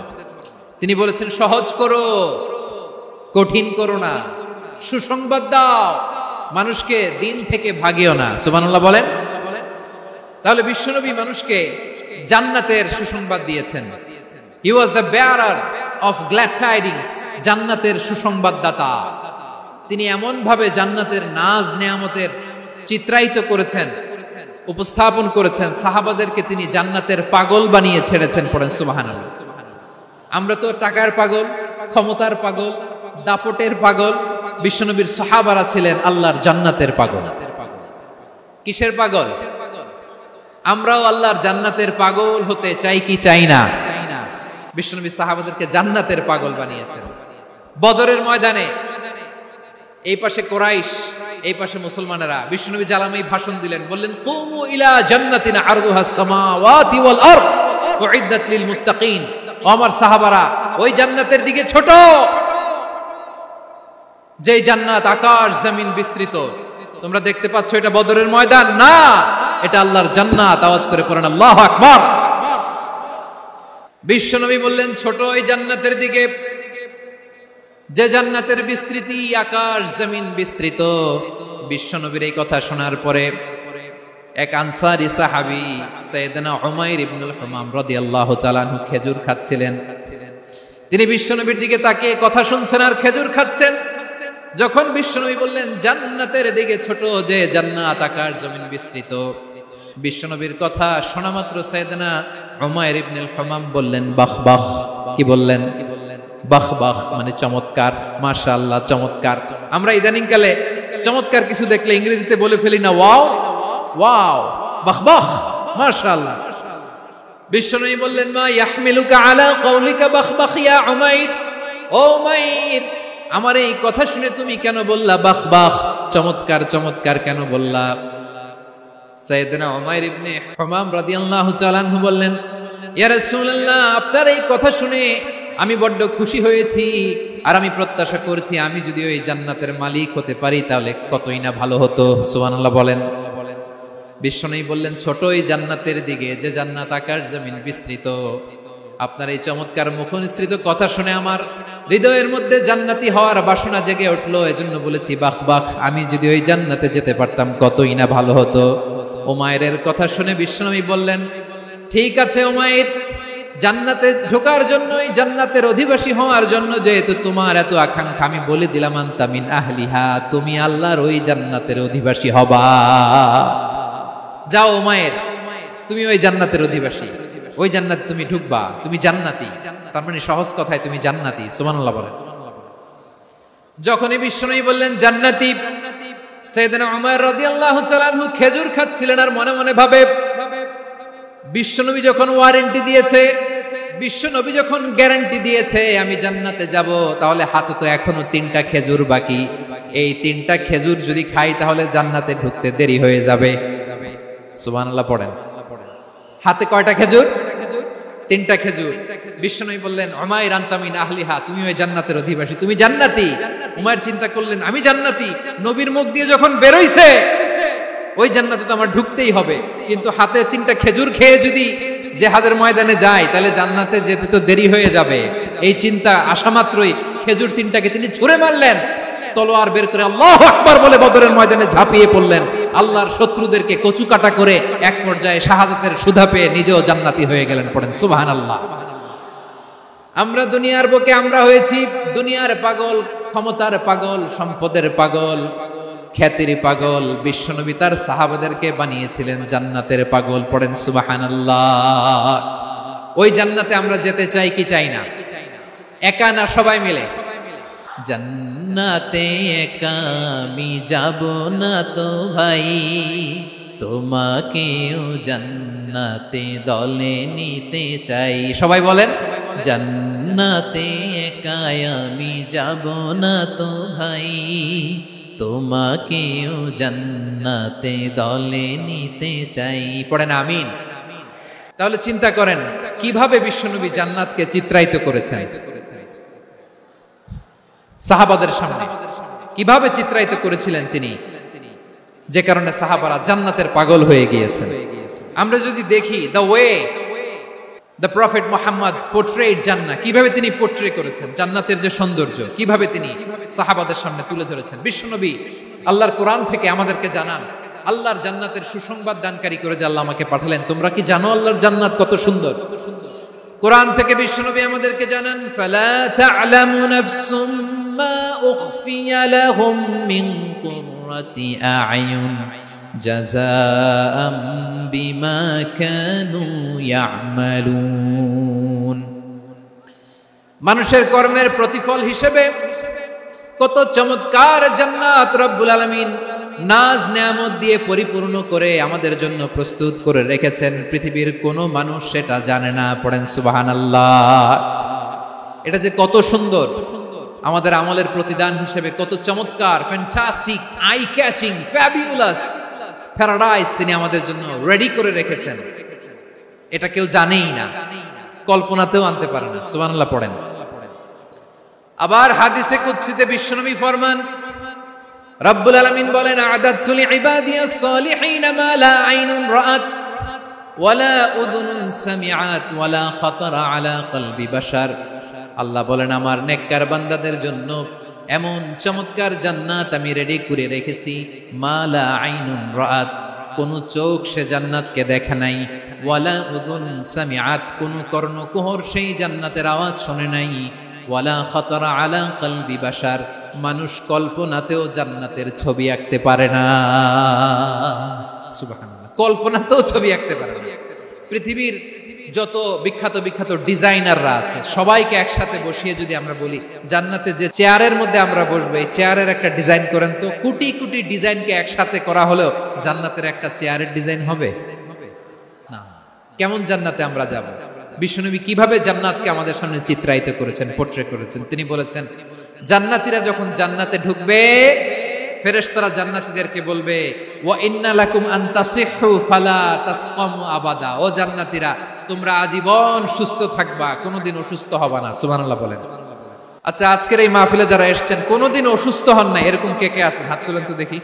তিনি বলেছেন সহজ করো, কঠিন করো না, সুসংবাদ দাও, মানুষকে দিন থেকে ভাগিও না। সুবহানাল্লাহ বলেন। তাহলে বিশ্বনবী মানুষকে জান্নাতের সুসংবাদ দিয়েছেন। He was the bearer of glad tidings, জান্নাতের সুসংবাদদাতা। তিনি এমন ভাবে জান্নাতের নাজ নেয়ামতের চিত্রায়িত করেছেন, উপস্থাপন করেছেন, সাহাবাদেরকে তিনি জান্নাতের পাগল বানিয়ে ছেড়েছেন। পড়েন সুবহানাল্লাহ। আমরা তো টাকার পাগল, ক্ষমতার পাগল, দাপটের পাগল। বিশ্বনবীর সাহাবারা ছিলেন আল্লাহর জান্নাতের পাগল। কিসের পাগল? আমরাও আল্লাহর জান্নাতের পাগল হতে চাই কি চাই না? বিশ্বনবী সাহাবাদেরকে জান্নাতের পাগল বানিয়েছেন। বদরের ময়দানে এই পাশে কোরাইশ, এই পাশে মুসলমানেরা। বিশ্বনবী জালামাই ভাষণ দিলেন, বললেন কুমু ইলা জান্নাতিন আরদুহাস সামাওয়াতি ওয়াল আরদ উইদ্দাত লিল মুত্তাকিন। ও আমার সাহাবারা, ওই জান্নাতের দিকে ছোট, যে জান্নাত আকাশ জমিন বিস্তৃত। তোমরা দেখতে পাচ্ছ এটা বদরের ময়দান না, এটা আল্লাহর জান্নাত। আওয়াজ করে পড়েন আল্লাহু আকবার। বিশ্বনবী বললেন ছোট ওই জান্নাতের দিকে, যে জান্নাতের বিস্তৃতি আকাশ জমিন বিস্তৃত। বিশ্বনবীর এই কথা শোনার পরে এক আনসারী সাহাবী সাইয়েদনা উমাইর ইবনুল হুমাম রাদিয়াল্লাহু তাআলা আনহু খেজুর খাচ্ছিলেন। তিনি বিশ্বনবীর দিকে তাকিয়ে কথা শুনছেন আর খেজুর খাচ্ছেন। যখন বিশ্বনবী বললেন জান্নাতের দিকে ছোট, যে জান্নাত আকাশ জমিন বিস্তৃত, বিশ্বনবীর কথা শোনা মাত্র সাইয়েদনা উমাইর ইবনুল হুমাম বললেন বাহ বাহ। কি বললেন? বাহ বাহ, মানে চমৎকার, মাশাআল্লাহ, চমৎকার। আমরা ইদানিং কালে চমৎকার কিছু দেখলে ইংরেজিতে বলে ফেলি না ওয়াও ওয়াও, বাহ বাহ, মাশাআল্লাহ। বিশ্বনবী বললেন মা ইয়াহমিলুকা আলা কওলিকা বাহ বাহ ইয়া উমাইর। ও উমাইর, আমার এই কথা শুনে তুমি কেন বললা বাহ বাহ, চমৎকার চমৎকার কেন বললা? সাইয়েদনা উমাইর ইবনে হুমাম রাদিয়াল্লাহু তাআলা আনহু বললেন ইয়া রাসূলুল্লাহ, আপনার এই কথা শুনে আমি বড্ড খুশি হয়েছি, আর আমি প্রত্যাশা করছি আমি যদি ওই জান্নাতের মালিক হতে পারি তাহলে কতই না ভালো হতো। সুবহানাল্লাহ বলেন। বিশ্বনবী বললেন ছোট ওই জান্নাতের দিকে, যে জান্নাত আকাশ জমিন বিস্তৃত। আপনার এই চমৎকার মুখনিসৃত কথা শুনে আমার হৃদয়ের মধ্যে জান্নাতি হওয়ার বাসনা জেগে উঠলো, এজন্য বলেছি বাহ বাহ, আমি যদি ওই জান্নাতে যেতে পারতাম কতই না ভালো হতো। উমাইরের কথা শুনে বিশ্বনবী বললেন ঠিক আছে উমাইর, জান্নাতে ঢোকার জন্য, জান্নাতের অধিবাসী হওয়ার জন্য যেহেতু তোমার এত আকাঙ্ক্ষা, আমি বলে দিলাম আনতা মিন আহলিহা, তুমি আল্লাহর ওই জান্নাতের অধিবাসী হবা। যাও উমাইর, তুমি ওই জান্নাতের অধিবাসী, ওই জান্নাতে তুমি ঢুকবা, তুমি জান্নাতি। তার মানে সহজ কথায় তুমি জান্নাতি। সুবহানাল্লাহ বলেন। যখনই বিশ্বনবী বললেন জান্নাতি, সাইয়েদনা উমর রাদিয়াল্লাহু তাআলা আনহু খেজুর খাচ্ছিলেন আর মনে মনে ভাবে বিশ্বনবী যখন ওয়ারেন্টি দিয়েছে, বিশ্বনবী যখন গ্যারান্টি দিয়েছে আমি জান্নাতে যাব, তাহলে হাতে তো এখনো 3টা খেজুর বাকি। এই 3টা খেজুর যদি খাই তাহলে জান্নাতে ঢুকতে দেরি হয়ে যাবে। সুবহানাল্লাহ পড়েন। হাতে কয়টা খেজুর? 3টা খেজুর। বিশ্বনবী বললেন উমাইর আনতা মিন আহলিহা, তুমি ওই জান্নাতের অধিবাসী, তুমি জান্নাতি। উমাইর চিন্তা করলেন আমি জান্নাতি, নবীর মুখ দিয়ে যখন বের হইছে ওই জান্নাতে তো আমার ঢুকতেই হবে, কিন্তু হাতে 3টা খেজুর খেয়ে যদি জিহাদের ময়দানে যায় তাহলে জান্নাতে যেতে তো দেরি হয়ে যাবে। এই চিন্তা আসা মাত্রই খেজুর 3টাকে তিনি ছুঁড়ে মারলেন, তলোয়ার বের করে আল্লাহু আকবার বলে বদরের ময়দানে ঝাঁপিয়ে পড়লেন। আল্লাহর শত্রুদেরকে কচুকাটা করে এক পর্যায়ে শাহাদাতের সুধা পেয়ে নিজেও জান্নাতি হয়ে গেলেন। পড়েন সুবহানাল্লাহ। আমরা দুনিয়ার বুকে আমরা হয়েছি দুনিয়ার পাগল, ক্ষমতার পাগল, সম্পদের পাগল, খ্যাতির পাগল। বিশ্বনবী তার সাহাবাদেরকে বানিয়েছিলেন জান্নাতের পাগল। পড়েন সুবহানাল্লাহ। ওই জান্নাতে আমরা যেতে চাই কি চাই না? একা না সবাই মিলে? জান্নাতে একা আমি যাব না তো ভাই, তোমাকেও জান্নাতে দলে নিতে চাই। সবাই বলেন জান্নাতে একা আমি যাব না তো ভাই, তোমাকেও জান্নাতে দলে নিতে চাই। পড়েন আমিন। তাহলে চিন্তা করেন কিভাবে বিশ্বনবী জান্নাতকে চিত্রায়িত করেছেন সাহাবাদের সামনে, কিভাবে চিত্রায়িত করেছিলেন তিনি, যে কারণে সাহাবারা জান্নাতের পাগল হয়ে গিয়েছেন। আমরা যদি দেখি the way the prophet Muhammad portrait জান্নাত, কিভাবে তিনি পোর্ট্রে করেছেন জান্নাতের যে সৌন্দর্য, কিভাবে তিনি সাহাবাদের সামনে তুলে ধরেছেন। বিশ্বনবী আল্লাহর কোরআন থেকে আমাদেরকে জানান আল্লাহর জান্নাতের সুসংবাদ দানকারী করে যে আল্লাহ আমাকে পাঠালেন। তোমরা কি জানো আল্লাহর জান্নাত কত সুন্দর? কোরআন থেকে বিশ্বনবী আমাদেরকে জানান ফালা তা'লামু নাফসুম মা উখফিয়া লাহুম মিন কুররাতি আ'য়ুন জাযাআম বিমা কানু ইয়া'মালুন। মানুষের কর্মের প্রতিফল হিসেবে কত চমৎকার জান্নাত রব্বুল আলামিন নাজ নেয়ামত দিয়ে পরিপূর্ণ করে আমাদের জন্য প্রস্তুত করে রেখেছেন। পৃথিবীর কোনো মানুষ সেটা জানে না। পড়েন সুবহানাল্লাহ। এটা যে কত সুন্দর, আমাদের আমলের প্রতিদান হিসেবে কত চমৎকার, fantastic, eye catching, fabulous paradise তিনি আমাদের জন্য রেডি করে রেখেছেন। এটা কেউ জানেই না, কল্পনাতেও আনতে পারে না। সুবহানাল্লাহ পড়েন। আবার হাদিসে কুদসিতে বিশ্বনবী ফরমান রব্বুল আলামিন বলেন আ'দাতু লিইবাদিয়াস সালিহিন মা লা আইনুন রাআত ওয়ালা উযুনুন সামিআত ওয়ালা খাতারা আলা কলবি বাশার। আল্লাহ বলেন আমার নেককার বান্দাদের জন্য এমন চমৎকার জান্নাত আমি রেডি করে রেখেছি, মা লা আইনুন রাআত, কোন চোখ সে জান্নাতকে দেখে নাই, ওয়ালা উযুন সামিআত, কোন কর্ণকুহর সেই জান্নাতের আওয়াজ শুনে নাই, ওয়ালা খাতারা আলা কলবি বাশার, মানুষ কল্পনাতেও জান্নাতের ছবি আঁকতে পারে না। সুবহানাল্লাহ। কল্পনাতেও ছবি আঁকতে পারে না। পৃথিবীর যত বিখ্যাত বিখ্যাত ডিজাইনাররা আছে সবাইকে একসাথে বসিয়ে যদি আমরা বলি জান্নাতে যে চেয়ারের মধ্যে আমরা বসবো এই চেয়ারের একটা ডিজাইন করেন, তো কোটি কোটি ডিজাইনকে একসাথে করা হলেও জান্নাতের একটা চেয়ারের ডিজাইন হবে না। কেমন জান্নাতে আমরা যাব? বিশ্বনবী কিভাবে জান্নাতকে আমাদের সামনে চিত্রায়িত করেছেন, পোর্ট্রে করেছেন। তিনি বলেছেন জান্নাতীরা যখন জান্নাতে ঢুকবে ফেরেশতারা জান্নাতীদেরকে বলবে ওয়া ইন্না লাকুম আন তাসিহু ফালা তাসকামু আবাদা, ও জান্নাতীরা তোমরা আজীবন সুস্থ থাকবা, কোনোদিন অসুস্থ হবা না। সুবহানাল্লাহ বলেন। আচ্ছা আজকের এই মাহফিলে যারা এসেছেন কোনোদিন অসুস্থ হন না এরকম কে কে আছেন? হাত তুলেন তো দেখি।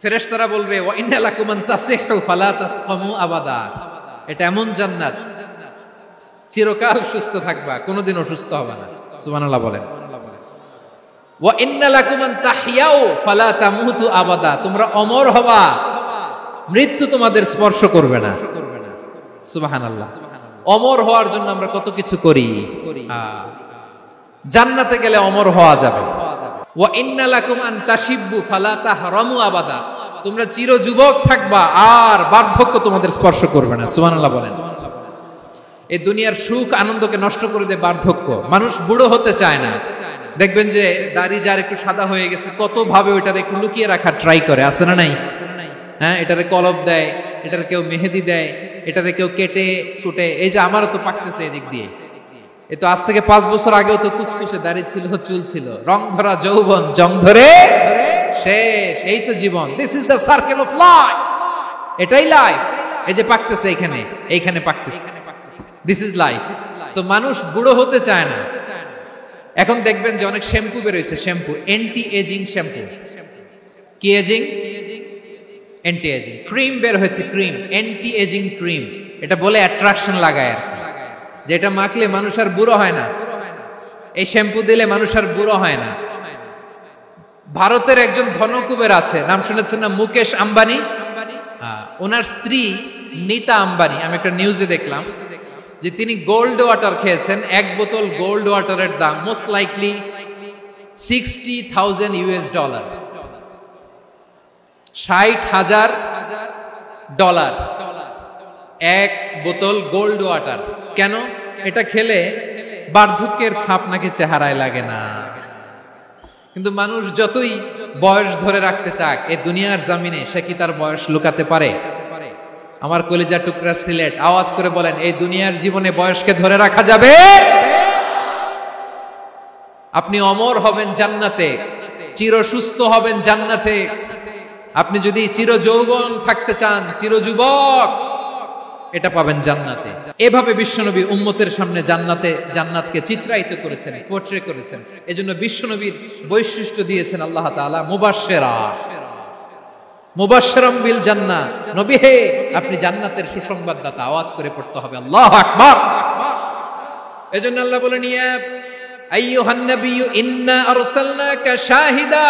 ফেরেশতারা বলবে ওয়া ইন্না লাকুম আন তাসিহু ফালা তাসকামু আবাদা, এটা এমন জান্নাত চিরকাল সুস্থ থাকবা, কোনোদিন অসুস্থ হবে না। সুবহানাল্লাহ বলেন। ওয়া ইন্না লাকুম আন তাহইয়াউ ফালা তামুতু আবাদা, তোমরা অমর হবা, মৃত্যু তোমাদের স্পর্শ করবে না। সুবহানাল্লাহ। অমর হওয়ার জন্য আমরা কত কিছু করি, জান্নাতে গেলে অমর হওয়া যাবে। ওয়া ইন্না লাকুম আন তাশিব্বু ফালা তাহরামু আবাদা, তোমরা চির যুবক থাকবা আর বার্ধক্য তোমাদের স্পর্শ করবে না। সুবহানাল্লাহ বলেন। এই দুনিয়ার সুখ আনন্দকে নষ্ট করে দেয় বার্ধক্য। মানুষ বুড়ো হতে চায় না। দেখবেন যে দাড়ি যার একটু সাদা হয়ে গেছে কত ভাবে ওইটার একটু লুকিয়ে রাখার ট্রাই করে, আছে না নাই? হ্যাঁ, এটারে কলব দেয়, এটার কেউ মেহেদি দেয়, এটারে কেউ কেটে কুটে। এই যে আমারও তো পাকতেছে এদিক দিয়ে, এ তো আজ থেকে 5 বছর আগেও তো কুচকুচে দাড়ি ছিল, চুল ছিল, রং ধরা যৌবন, জং ধরে শেষ। এই তো জীবন। This is the circle of life. এটাই লাইফ। এই যে পাকতেছে এইখানে পাকতেছে, দিস ইজ লাইফ। তো মানুষ বুড়ো হতে চায় না। এখন দেখবেন যে অনেক শ্যাম্পু বেরোইছে, শ্যাম্পু অ্যান্টি এজিং শ্যাম্পু। কি এজিং? Anti aging. ক্রিম বের হয়েছে, ক্রিম অ্যান্টি এজিং ক্রিম। এটা বলে অ্যাট্রাকশন লাগায় আর, যেটা মাখলে মানুষ আর বুড়ো হয় না। এই শ্যাম্পু দিলে মানুষ আর বুড়ো হয় না। ভারতের একজন ধনকুবের আছে, নাম শুনেছেন না? মুকেশ আম্বানি। ওনার স্ত্রী নীতা আম্বানি, আমি একটা নিউজে দেখলাম যে তিনি গোল্ড ওয়াটার খেয়েছেন। 1 বোতল গোল্ড ওয়াটারের দাম মোস্ট লাইকলি $60,000 $60,000 1 বোতল গোল্ড ওয়াটার। কেন? এটা খেলে বার্ধক্যের ছাপ নাকি চেহারায় লাগে না। কিন্তু মানুষ যতই বয়স ধরে রাখতে চাক এই দুনিয়ার জমিনে, সে কি তার বয়স লুকাতে পারে? আমার কলিজা টুকরা সিলেট, আওয়াজ করে বলেন, এই দুনিয়ার জীবনে বয়সকে ধরে রাখা যাবে? আপনি অমর হবেন জান্নাতে, চির সুস্থ হবেন জান্নাতে। আপনি যদি চির যৌবন থাকতে চান, চির যুবক, এটা পাবেন জান্নাতে। এভাবে বিশ্বনবী উম্মতের সামনে জান্নাতকে চিত্রায়িত করেছেন, পোর্ট্রে করেছেন। এজন্য বিশ্বনবীর বৈশিষ্ট্য দিয়েছেন আল্লাহ তাআলা মুবাশশিরাম বিল জান্নাহ। নবী হে, আপনি জান্নাতের সুসংবাদদাতা। আওয়াজ করে পড়তে হবে আল্লাহু আকবার। এজন্য আল্লাহ বলেন, ইয়া আইয়ুহান নাবিয়্যু ইন্না আরসালনাকা শাহিদা।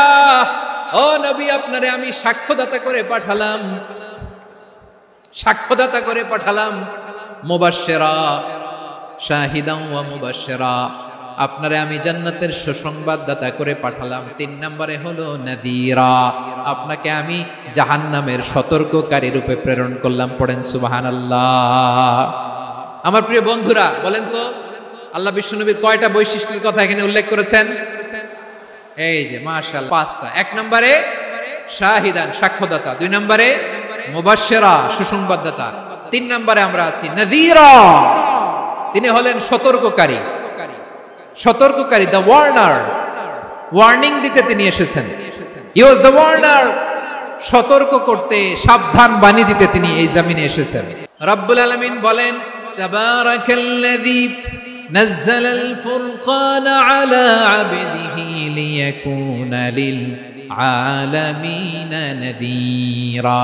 ও নবী, আপনারে আমি সাক্ষ্যদাতা করে পাঠালাম, সাক্ষ্যদাতা করে পাঠালাম। মুবাশশিরা, শাহিদান ওয়া মুবাশশিরা, আপনারে আমি জান্নাতের সুসংবাদদাতা করে পাঠালাম। 3 নম্বরে হলো নাযীরা, আপনাকে আমি জাহান্নামের সতর্ককারী রূপে প্রেরণ করলাম। পড়েন সুবহানাল্লাহ। আমার প্রিয় বন্ধুরা, বলেন তো আল্লাহ বিশ্বনবীর কয়টা বৈশিষ্ট্যের কথা এখানে উল্লেখ করেছেন? এই যে মাশাআল্লাহ 5টা। 1 নম্বরে শাহিদান, সাক্ষ্যদাতা। 2 নম্বরে মুবাশশিরা, সুসংবাদদাতা। 3 নম্বরে আমরা আছি নাযীরা, তিনি হলেন সতর্ককারী। সতর্ককারী, দ্য ওয়ার্নার, ওয়ার্নিং দিতে তিনি এসেছেন। হি ওয়াজ দ্য ওয়ার্নার, সতর্ক করতে, সাবধান বাণী দিতে তিনি এই জমিনে এসেছেন। রব্বুল আলামিন বলেন, তাবারাকাল্লাযী নাযালাল ফুরকানা আলা আবদিহি লিয়াকুনা লিল আলামিনা নাযীরা।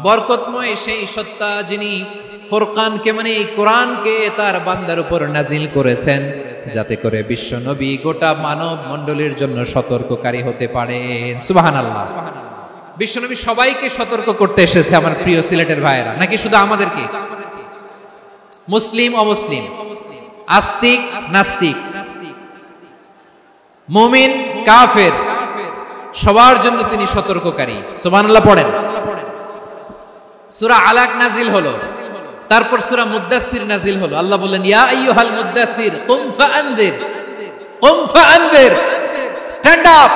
বরকতময় সেই সত্তা যিনি ফুরকানকে, মানে এই কোরআনকে তার বান্দার উপর নাজিল করেছেন, যাতে করে বিশ্ব নবী গোটা মানব মণ্ডলীর জন্য সতর্ককারী হতে পারেন। সুবহানাল্লাহ। বিশ্ব নবী সবাইকে সতর্ক করতে এসেছে, আমার প্রিয় সিলেটের ভাইয়েরা, নাকি শুধু আমাদেরকে? মুসলিম অমুসলিম, আস্তিক নাস্তিক, মুমিন কাফের, সবার জন্য তিনি সতর্ককারী। সুবহানাল্লাহ পড়েন। সূরা আলাক নাজিল হলো, তারপর সূরা মুদ্দাসসির নাজিল হলো। আল্লাহ বললেন, ইয়া আইয়ুহাল মুদ্দাসসির কুম ফাআনদির, কুম ফাআনদির, stand up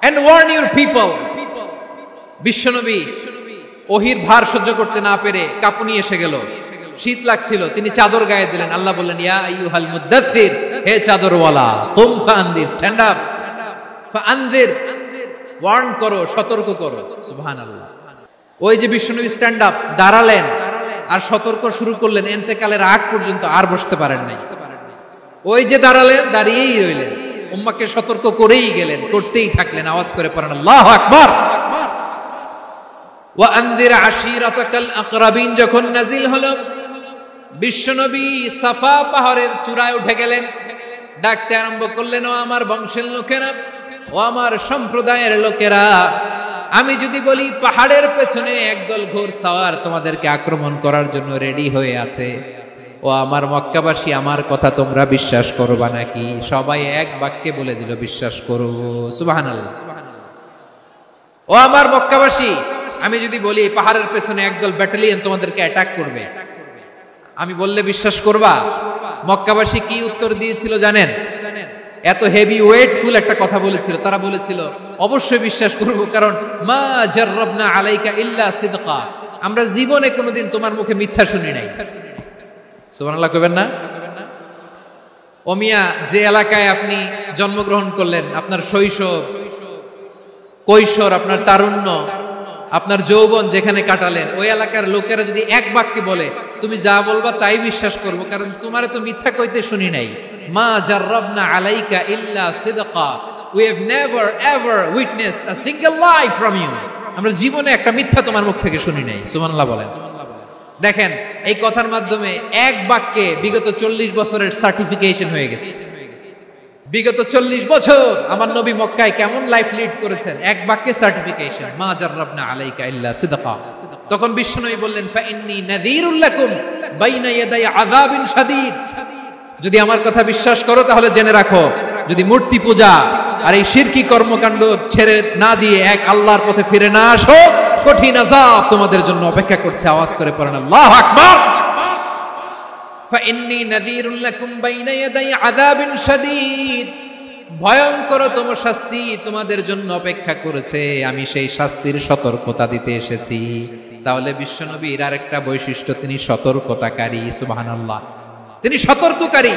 and warn your people. বিশ্বনবী ওহীর ভার সহ্য করতে না পেরে কাঁপুনি এসে গেল, শীত লাগছিল, তিনি চাদর গায়ে দিলেন। আল্লাহ বললেন, ইয়া আইয়ুহাল মুদ্দাসসির, হে চাদরওয়ালা, কুম ফাআনদির, স্ট্যান্ড আপ, ফাআনদির, ওয়ার্ন করো, সতর্ক করো। সুবহানাল্লাহ। ওই যে বিশ্বনবী স্ট্যান্ড আপ, দাঁড়ালেন আর সতর্ক শুরু করলেন, ইন্তেকালের আগ পর্যন্ত আর বসতে পারেন নাই। ওই যে দাঁড়ালেন, দাঁড়িয়েই রইলেন, উম্মাহকে সতর্ক করেই গেলেন, করতেই থাকলেন। আওয়াজ করে পড়েন আল্লাহু আকবার। ওয়া আনদির আশিরাতাকাল আকরাবিন যখন নাজিল হলো, বিশ্বনবী সাফা পাহাড়ের চূড়ায় উঠে গেলেন, ডাকতে আরম্ভ করলেন, ও আমার বংশের লোকেরা, ও আমার সম্প্রদায়ের লোকেরা, আমি যদি বলি পাহাড়ের পেছনে একদল ঘোর সাওয়ার তোমাদেরকে আক্রমণ করার জন্য রেডি হয়ে আছে, ও আমার মক্কাবাসী, আমার কথা তোমরা বিশ্বাস করবা নাকি? সবাই এক বাক্যে বলে দিল, বিশ্বাস করব। সুবহানাল্লাহ। ও আমার মক্কাবাসী, আমি যদি বলি পাহাড়ের পেছনে একদল ব্যাটালিয়ন তোমাদেরকে অ্যাটাক করবে, আমি বললে বিশ্বাস করবা? মক্কাবাসী কি উত্তর দিয়েছিল জানেন? এত হেভি ওয়েটফুল একটা কথা বলেছিল। তারা বলেছিল, অবশ্যই বিশ্বাস করব, কারণ মা জাররাবনা আলাইকা ইল্লা সিদকা, আমরা জীবনে কোনোদিন তোমার মুখে মিথ্যা শুনি নাই। সুবহানাল্লাহ কইবেন না? ও মিয়া, যে এলাকায় আপনি জন্মগ্রহণ করলেন, আপনার শৈশব, কৈশোর, আপনার তারুণ্য, আপনার যৌবন যেখানে কাটালেন, ওই এলাকার লোকেরা যদি এক বাক্যে বলে, তুমি যা বলবা তাই বিশ্বাস করব, কারণ তোমারে তো মিথ্যা কইতে শুনি নাই। মা জাররাবনা আলাইকা ইল্লা সিদকা, we have never ever witnessed a single lie from you, আমরা জীবনে একটা মিথ্যা তোমার মুখ থেকে শুনি নাই। সুবহানাল্লাহ বলেন। দেখেন, এই কথার মাধ্যমে এক বাক্যে বিগত 40 বছরের সার্টিফিকেশন হয়ে গেছে। বিগত 40 বছর আমার নবী মক্কায় কেমন লাইফ লিড করেছেন, এক বাক্যে সার্টিফিকেশন, মা জাররাবনা আলাইকা ইল্লা সিদকা। তখন বিশ্বনবী বললেন, ফাইন্নী নাযীরুল লাকুম বাইনা ইয়াদাই আযাবিন শাদীদ, যদি আমার কথা বিশ্বাস করো তাহলে জেনে রাখো, যদি মূর্তি পূজা আর এই শিরকি কর্মকাণ্ড ছেড়ে না দিয়ে এক আল্লাহর পথে ফিরে না আসো, কঠিন আযাব তোমাদের জন্য অপেক্ষা করছে। আওয়াজ করে পড়েন আল্লাহু আকবার। ফাইন্নী নাযীরুল লাকুম বাইনা ইয়াদাই আযাবিন শাদীদ, ভয়ঙ্করতম শাস্তি তোমাদের জন্য অপেক্ষা করেছে, আমি সেই শাস্তির সতর্কতা দিতে এসেছি। তাহলে বিশ্বনবীর আরেকটা বৈশিষ্ট্য, তিনি সতর্কতাকারী। সুবহানাল্লাহ, তিনি সতর্ককারী।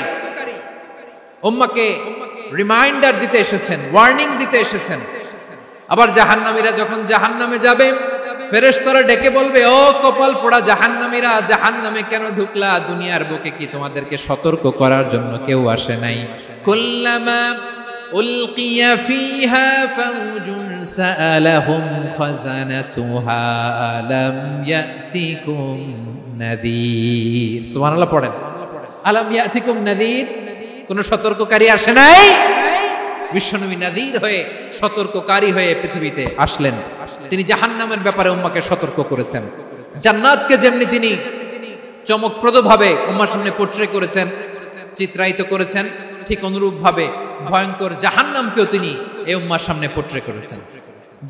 উম্মাহকে রিমাইন্ডার দিতে এসেছেন, ওয়ার্নিং দিতে এসেছেন। আবার জাহান্নামীরা যখন জাহান্নামে যাবে, ফেরেশতারা ডেকে বলবে, ও কপাল পোড়া জাহান্নামীরা, জাহান্নামে কেন ঢুকলা? দুনিয়ার বুকে কি তোমাদেরকে সতর্ক করার জন্য কেউ আসে নাই? কুল্লামা উলকিয়া ফিহা ফাউজুন সাআলাহুম খাযানাতুহা আলাম ইয়াতিকুম নাযীর। সুবহানাল্লাহ পড়েন। আলাম ইয়াতিকুম নাযীর, কোন সতর্ককারী আসে নাই? বিশ্বনবী নাযীর হয়ে, সতর্ককারী হয়ে পৃথিবীতে আসলেন। তিনি জাহান্নামের ব্যাপারে উম্মাহকে সতর্ক করেছেন। জান্নাতকে যেমনি তিনি চমকপ্রদ ভাবে উম্মাহর সামনে পোট্রে করেছেন, চিত্রায়িত করেছেন, ঠিক অনুরূপ ভাবে ভয়ঙ্কর জাহান্নামকেও তিনি এই উম্মাহর সামনে পোট্রে করেছেন।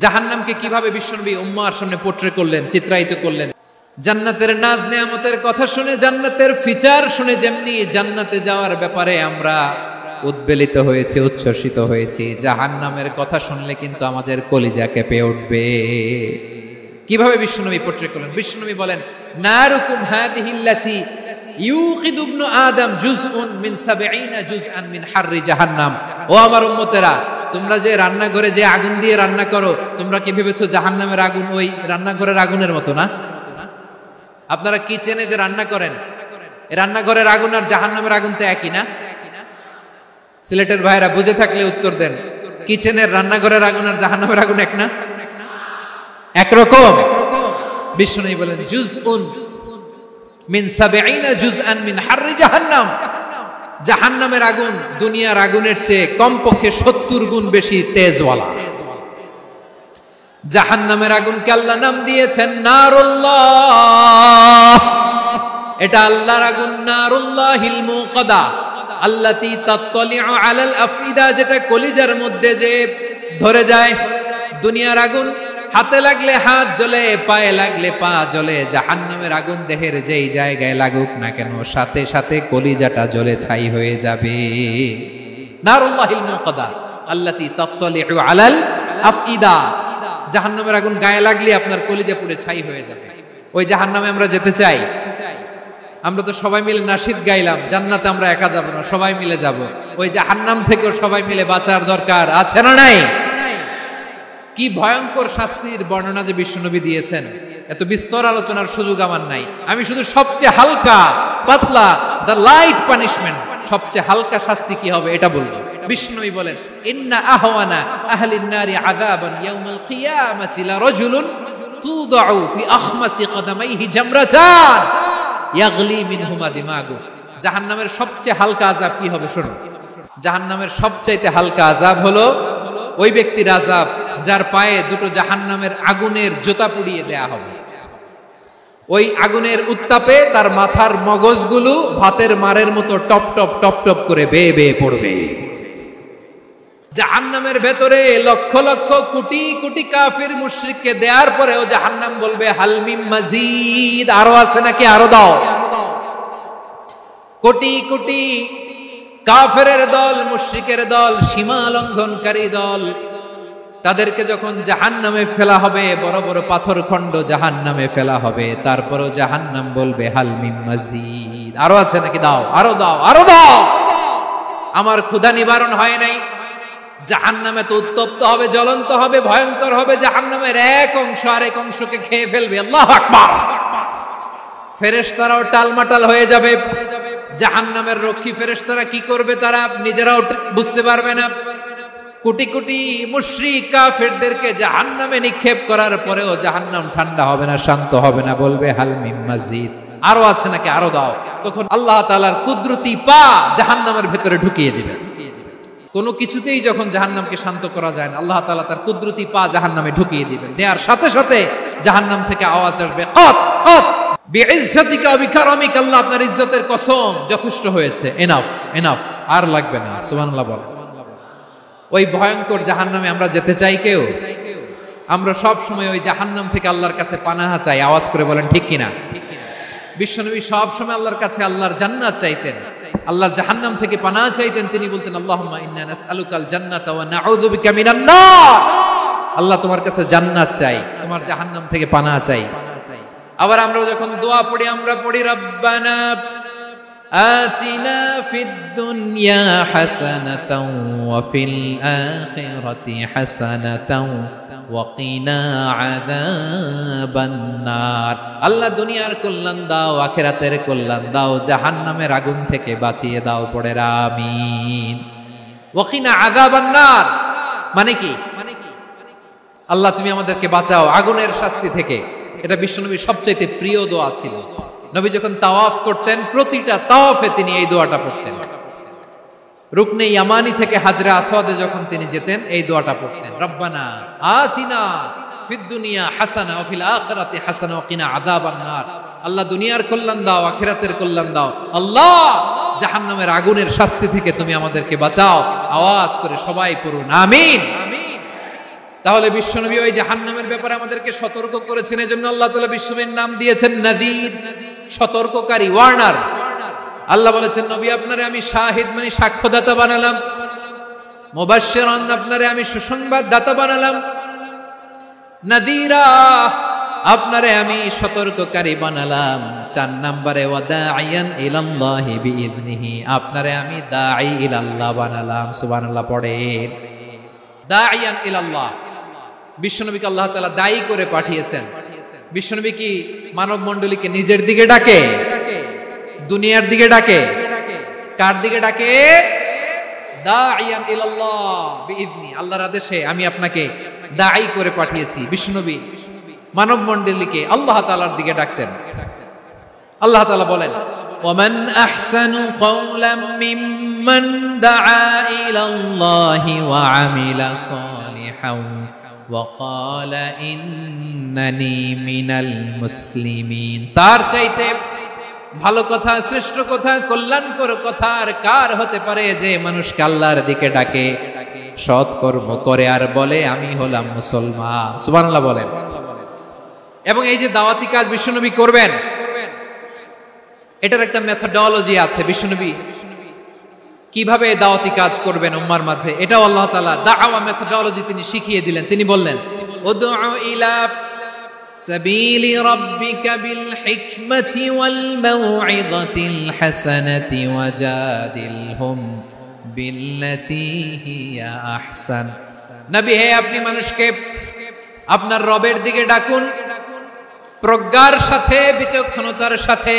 জাহান্নামকে কিভাবে বিশ্বনবী উম্মাহর সামনে পোট্রে করলেন, চিত্রায়িত করলেন? জান্নাতের নাজ নেয়ামতের কথা শুনে, জান্নাতের ফিচার শুনে যেমনি জান্নাতে যাওয়ার ব্যাপারে আমরা উদ্বেলিত হয়েছি, উচ্ছ্বসিত হয়েছি, জাহান্নামের কথা শুনলে কিন্তু আমাদের কলিজা কেঁপে উঠবে। কিভাবে বিশ্বনবী পোট্রে করলেন? বিশ্বনবী বলেন, নারুকুম হাযিহিল্লাতী ইউকিদু ইবনু আদম জুজউন মিন ৭০ জুজআন মিন হাররি জাহান্নাম। ও আমার উম্মতেরা, তোমরা যে রান্নাঘরে যে আগুন দিয়ে রান্না করো, তোমরা কি ভেবেছো জাহান্নামের আগুন ওই রান্নাঘরের আগুনের মতো? না। আপনারা কিচেনে যে রান্না করেন, রান্নাঘরের আগুন আর জাহান্নামের আগুন তো একই না? সিলেটের ভাইরা বুঝে থাকলে উত্তর দেন, কিচেনের রান্নাঘরের আগুন আর জাহান্নামের আগুন এক না? একরকম। বিশ্বনবী বলেন, জুজউন মিন ৭০ জুজআন মিন হাররি জাহান্নাম, জাহান্নামের আগুন দুনিয়ার আগুনের চেয়ে কমপক্ষে ৭০ গুণ বেশি তেজওয়ালা। জাহান্নামের আগুনকে আল্লাহ নাম দিয়েছেন নারুল্লাহ। এটা আল্লাহর আগুন, নারুল্লাহিল মুকাদা আল্লাতী তাত্তালিউ আলাল আফইদা, যেটা কলিজার মধ্যে যে ধরে যায়। দুনিয়ার আগুন হাতে লাগলে হাত জ্বলে, পায়ে লাগলে পা জ্বলে। জাহান্নামের আগুন দেহের যেই জায়গায় লাগুক না কেন, সাথে সাথে কলিজাটা জ্বলে ছাই হয়ে যাবে। নারুল্লাহিল মুকাদা আল্লাতী তাত্তালিউ আলাল আফইদা, জাহান্নামের আগুন গায়ে লাগলে আপনার কলিজা পুড়ে ছাই হয়ে যাবে। ওই জাহান্নামে আমরা যেতে চাই? আমরা তো সবাই মিলে নাশিদ গাইলাম, জান্নাতে আমরা একা যাব না, সবাই মিলে যাব। ওই জাহান্নাম থেকেও সবাই মিলে বাঁচার দরকার আছে না নাই? কি ভয়ঙ্কর শাস্তির বর্ণনা যে বিশ্বনবী দিয়েছেন, এত বিস্তর আলোচনার সুযোগ আমার নাই। আমি শুধু সবচেয়ে হালকা পাতলা, দ্য লাইট পানিশমেন্ট, সবচেয়ে হালকা শাস্তি কি হবে এটা বলবো। বিশ্বনবী বলেন, ইন্না আহওয়ানা আহলিন নারি আযাবান ইয়াউমাল কিয়ামাতি লা রাজুলুন তুদাউ ফি আখমাসি কদামাইহি জামরাতান ইয়াগলি মিনহুমা দিমাগু। জাহান্নামের সবচেয়ে হালকা আযাব কি হবে শুনুন। জাহান্নামের সবচাইতে হালকা আযাব হলো ওই ব্যক্তির আযাব যার পায়ে দুটো জাহান্নামের আগুনের জোতা পুড়িয়ে দেয়া হবে। ওই আগুনের উত্তাপে তার মাথার মগজগুলো ভাতের মারের মতো টপ টপ টপ টপ করে বেয়ে বেয়ে পড়বে। জাহান্নামের ভেতরে লক্ষ লক্ষ কোটি কোটি কাফির মুশরিককে দেওয়ার পরেও জাহান্নাম বলবে, হাল মিন মাজিদ, আরো আছে নাকি, আরো দাও। কোটি কোটি কাফেরের দল, মুশরিকের দল, সীমা লঙ্ঘনকারী দল, তাদেরকে যখন জাহান্নামে ফেলা হবে, বড় বড় পাথর খণ্ড জাহান্নামে ফেলা হবে, তারপরও জাহান্নাম বলবে, হাল মিন মাজিদ, আরো আছে নাকি, দাও, আরো দাও, আরো দাও। আমার ক্ষুধা নিবারণ হয় নাই। জাহান্নামে তো উত্তপ্ত হবে, জ্বলন্ত হবে, ভয়ঙ্কর হবে। জাহান্নামের এক অংশ আরেক অংশকে খেয়ে ফেলবে। আল্লাহু আকবার। ফেরেশতারাও টালমাটাল হয়ে যাবে। জাহান্নামের রক্ষী ফেরেশতারা কি করবে তারা নিজেরাও বুঝতে পারবে না। কোটি কোটি মুশরিক কাফেরদেরকে জাহান্নামে নিক্ষেপ করার পরেও জাহান্নাম ঠান্ডা হবে না, শান্ত হবে না, বলবে হাল মিন মাজিদ, আরো আছে নাকি, আরো দাও। তখন আল্লাহ তাআলার কুদরতি পা জাহান্নামের ভেতরে ঢুকিয়ে দিবেন। কোনো কিছুতেই যখন জাহান্নামকে শান্ত করা যায় না, আল্লাহ তাআলা তার কুদরতি পা জাহান্নামে ঢুকিয়ে দিবেন। দেওয়ার সাথে সাথে জাহান্নাম থেকে আওয়াজ আসবে, কত কত বিইজ্জাতিকা ওয়া বিকারামিকা, আল্লাহ আপনার ইজ্জতের কসম, যথেষ্ট হয়েছে, এনাফ এনাফ, আর লাগবে না। সুবহানাল্লাহ বল। ওই ভয়ঙ্কর জাহান্নামে আমরা যেতে চাই কেউ? আমরা সব সময় ওই জাহান্নাম থেকে আল্লাহর কাছে পানাহা চাই। আওয়াজ করে বলেন ঠিক কিনা? বিশ্বনবী সব সময় আল্লাহর কাছে আল্লাহর জান্নাত চাইতেন, আল্লাহর জাহান্নাম থেকে পানাহা চাইতেন। তিনি বলতেন আল্লাহুম্মা ইন্না নাসআলুকাল জান্নাতা ওয়া নাউযু বিকা মিনান নার। আল্লাহ তোমার কাছে জান্নাত চাই, তোমার জাহান্নাম থেকে পানাহা চাই। আবার আমরা যখন দোয়া পড়ি, আমরা পড়ি রব্বানা আতিনা ফিদ দুনিয়া হাসানাতাও ওয়া ফিল আখিরাতি হাসানাতাও ওয়া কিনা আযাবান নার। আল্লাহ দুনিয়ার কল্যাণ দাও, আখিরাতের কল্যাণ দাও, জাহান্নামের আগুন থেকে বাঁচিয়ে দাও। পড়ে আমিন। ওয়া কিনা আযাবান নার মানে কি? আল্লাহ তুমি আমাদেরকে বাঁচাও আগুনের শাস্তি থেকে। এটা বিশ্বনবীর সবচেয়ে প্রিয় দোয়া ছিল। নবী যখন তাওয়াফ করতেন, প্রতিটা তাওয়াফে তিনি এই দোয়াটা পড়তেন। রুকনে ইয়ামানি থেকে হাজরে আসওয়াদে যখন তিনি যেতেন, এই দোয়াটা পড়তেন, রব্বানা আতিনা ফিদ দুনিয়া হাসানা ওয়া ফিল আখিরাতি হাসানা ওয়া কিনা আযাবান নার। আল্লাহ দুনিয়ার কল্যাণ দাও, আখিরাতের কল্যাণ দাও। আল্লাহ জাহান্নামের আগুনের শাস্তি থেকে তুমি আমাদেরকে বাঁচাও। আওয়াজ করে সবাই পড়ুন আমিন। তাহলে বিশ্বনবী ওই জাহান্নামের ব্যাপারে আমাদেরকে সতর্ক করেছেন। এজন্য আল্লাহ তাআলা বিশ্বনবীর নাম দিয়েছেন নাযীর, সতর্ককারী, ওয়ার্নার। আল্লাহ বলেছেন নবী আপনারে আমি শাহিদ মানে সাক্ষ্যদাতা বানালাম, মুবাশশিরান আপনারে আমি সুসংবাদ দাতা বানালাম, নাযীরা আপনারে আমি সতর্ককারী বানালাম। 4 নম্বরে ওয়া দাঈয়ান ইলাল্লাহি বিইذনিহি, আপনারে আমি দাঈ ইলাল্লাহ বানালাম। সুবহানাল্লাহ পড়েন। দাঈয়ান ইলাল্লাহ, বিশ্বনবীকে আল্লাহ তাআলা দায়ী করে পাঠিয়েছেন। বিশ্বনবী কি মানব মণ্ডলীকে নিজের দিকে ডাকে? দুনিয়ার দিকে ডাকে? কার দিকে ডাকে? দাঈয়ান ইলাল্লাহ বিইذনি, আল্লাহর আদেশে আমি আপনাকে দায়ী করে পাঠিয়েছি। বিশ্বনবী মানব মণ্ডলীকে আল্লাহ তাআলার দিকে ডাকতেন। আল্লাহ তাআলা বলেন ওয়ামান আহসানু কওলাম মিম্মান দাআ ইলাল্লাহি ওয়া আমিলা সালিহান ওয়া ক্বালা ইন্নানি মিনাল মুসলিমিন। তার চাইতে ভালো কথা, শ্রেষ্ঠ কথা, কল্যাণকর কথা আর কার হতে পারে যে মানুষকে আল্লাহর দিকে ডাকে, সৎ কর্ম করে আর বলে আমি হলাম মুসলমান। সুবহানাল্লাহ বলেন। এবং এই যে দাওয়াতি কাজ বিশ্বনবী করবেন, এটার একটা মেথডোলজি আছে। বিশ্বনবী কিভাবে দাওয়াতি কাজ করবেন উম্মার মাঝে, এটাও আল্লাহ তাআলা দাওয়া মেথডোলজি তিনি শিখিয়ে দিলেন। তিনি বললেন উদউ ইলা সাবিলি রাব্বিকা বিল হিকমাতি ওয়াল মাউইযাতিল হাসানাতি ওয়াজাদিলহুম বিল্লাতী হিয়া আহসান। নবী হে, আপনি মানুষকে আপনার রবের দিকে ডাকুন প্রজ্ঞার সাথে, বিচক্ষণতার সাথে,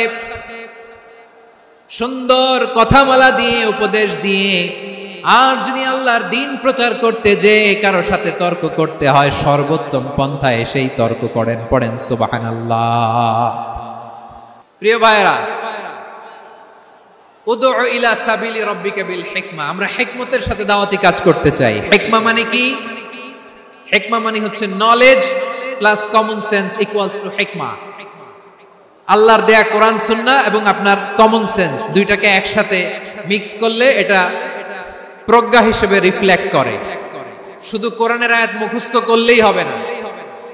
সুন্দর কথামালা দিয়ে, উপদেশ দিয়ে। আর যদি আল্লাহর দ্বীন প্রচার করতে যে কারো সাথে তর্ক করতে হয়, সর্বোত্তম পন্থায় সেই তর্ক করেন। পড়েন সুবহানাল্লাহ। প্রিয় ভাইরা, উদউ ইলা সাবিলি রাব্বিকা বিল হিকমা, আমরা হিকমতের সাথে দাওয়াতি কাজ করতে চাই। হিকমা মানে কি? হিকমা মানে হচ্ছে knowledge plus common sense equals to হিকমা। আল্লাহর দেয়া কোরআন সুন্নাহ এবং আপনার কমন সেন্স দুইটাকে একসাথে মিক্স করলে এটা প্রজ্ঞা হিসেবে রিফ্লেক্ট করে। শুধু কোরআনের আয়াত মুখস্থ করলেই হবে না,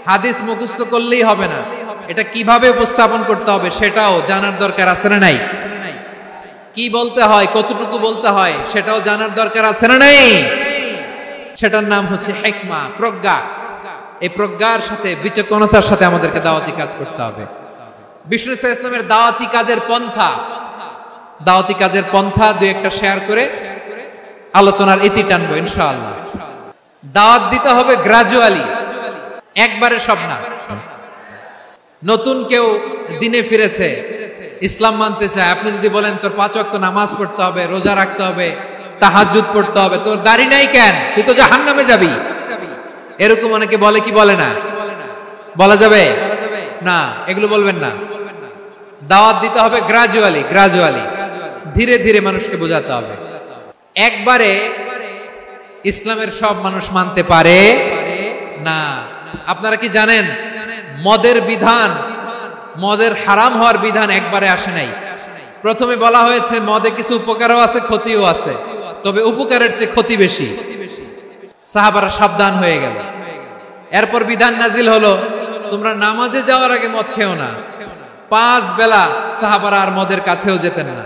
হাদিস মুখস্থ করলেই হবে না, এটা কিভাবে উপস্থাপন করতে হবে সেটাও জানার দরকার আছে না নাই? কি বলতে হয়, কতটুকু বলতে হয় সেটাও জানার দরকার আছে না নাই? সেটার নাম হচ্ছে হিকমা, প্রজ্ঞা। এই প্রজ্ঞার সাথে, বিচক্ষণতার সাথে আমাদেরকে দাওয়াতি কাজ করতে হবে। বিষ্ণু ইসলামের দাওয়াতি কাজের পন্থা দুই একটা শেয়ার করে আলোচনার ইতি টানবো ইনশাআল্লাহ। দাওয়াত দিতে হবে গ্রাজুয়ালি, একবারে সব না। নতুন কেউ দিনে ফিরেছে, ইসলাম মানতে চায়, আপনি যদি বলেন তোর 5 ওয়াক্ত নামাজ পড়তে হবে, রোজা রাখতে হবে, তাহাজ্জুদ পড়তে হবে, তোর দাড়ি নাই কেন, তুই তো জাহান্নামে যাবি, এরকম অনেকে বলে কি বলে না? বলা যাবে না, এগুলো বলবেন না। দাওয়াত দিতে হবে গ্রাজুয়ালি, ধীরে ধীরে মানুষকে বোঝাতে হবে। একবারে ইসলামের সব মানুষ মানতে পারে না। আপনারা কি জানেন মদের বিধান, মদের হারাম হওয়ার বিধান একবারে আসে নাই। প্রথমে বলা হয়েছে মদে কিছু উপকারও আছে, ক্ষতিও আছে, তবে উপকারের চেয়ে ক্ষতি বেশি। সাহাবারা সাবধান হয়ে গেল। এরপর বিধান নাজিল হলো, তোমরা নামাজে যাওয়ার আগে মদ খেও না। 5 বেলা সাহাবারা আর মদের কাছেও যেতেন না,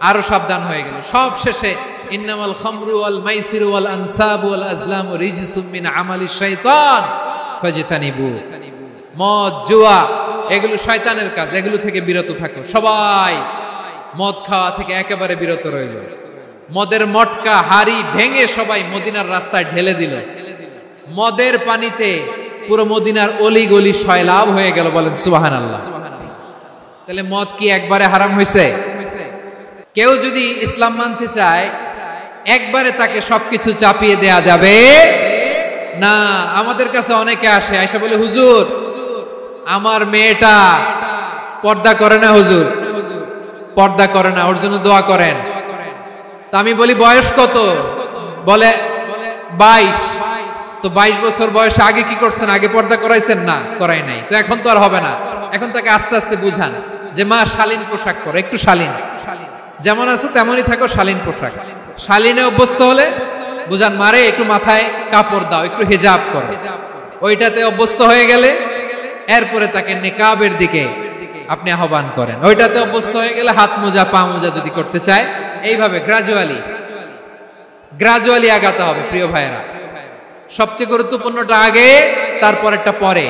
আরো সাবধান হয়ে গেল। সব শেষে ইন্নামাল খামরু ওয়াল মাইসিরু ওয়াল আনসাবু ওয়াল আজলামু রিজসুম মিন আমালিশ শাইতান ফাজতানিবু। মদ, জুয়া এগুলো শয়তানের কাজ, এগুলো থেকে বিরত থাকো। সবাই মদ খাওয়া থেকে একেবারে বিরত রইল। মদের মটকা হাড়ি ভেঙে সবাই মদিনার রাস্তায় ঢেলে দিল। মদের পানিতে পুরো মদিনার অলি গলি সয়লাভ হয়ে গেল। বলেন সুবহানাল্লাহ। তাহলে মদ কি একবারে হারাম হয়েছে? কেউ যদি ইসলাম মানতে চায় একবারে তাকে সবকিছু চাপিয়ে দেয়া যাবে না। আমাদের কাছে অনেকে আসে, আয়সা বলে হুজুর আমার মেয়েটা পর্দা করে না, হুজুর পর্দা করে না, ওর জন্য দোয়া করেন। তা আমি বলি বয়স কত? বলে 22। তো 22 বছর বয়সে আগে কি করছেন? আগে পর্দা করাইছেন? না, করাই নাই। তো এখন তো আর হবে না। এখন তাকে আস্তে আস্তে বুঝান যে মা শালীন পোশাক করো, একটু শালীন, যেমন আছো তেমনই থাকো, শালীন পোশাক। শালীনে অভ্যস্ত হলে বুঝান মারে একটু মাথায় কাপড় দাও, একটু হিজাব করো। ওইটাতে অভ্যস্ত হয়ে গেলে এরপরে তাকে নিকাবের দিকে আপনি আহ্বান করেন। ওইটাতে অভ্যস্ত হয়ে গেলে হাত মোজা, পা মোজা যদি করতে চায়, এইভাবে গ্রাজুয়ালি আগাতে হবে। প্রিয় ভাইয়েরা, সবচেয়ে গুরুত্বপূর্ণটা আগে, তারপরেরটা পরে।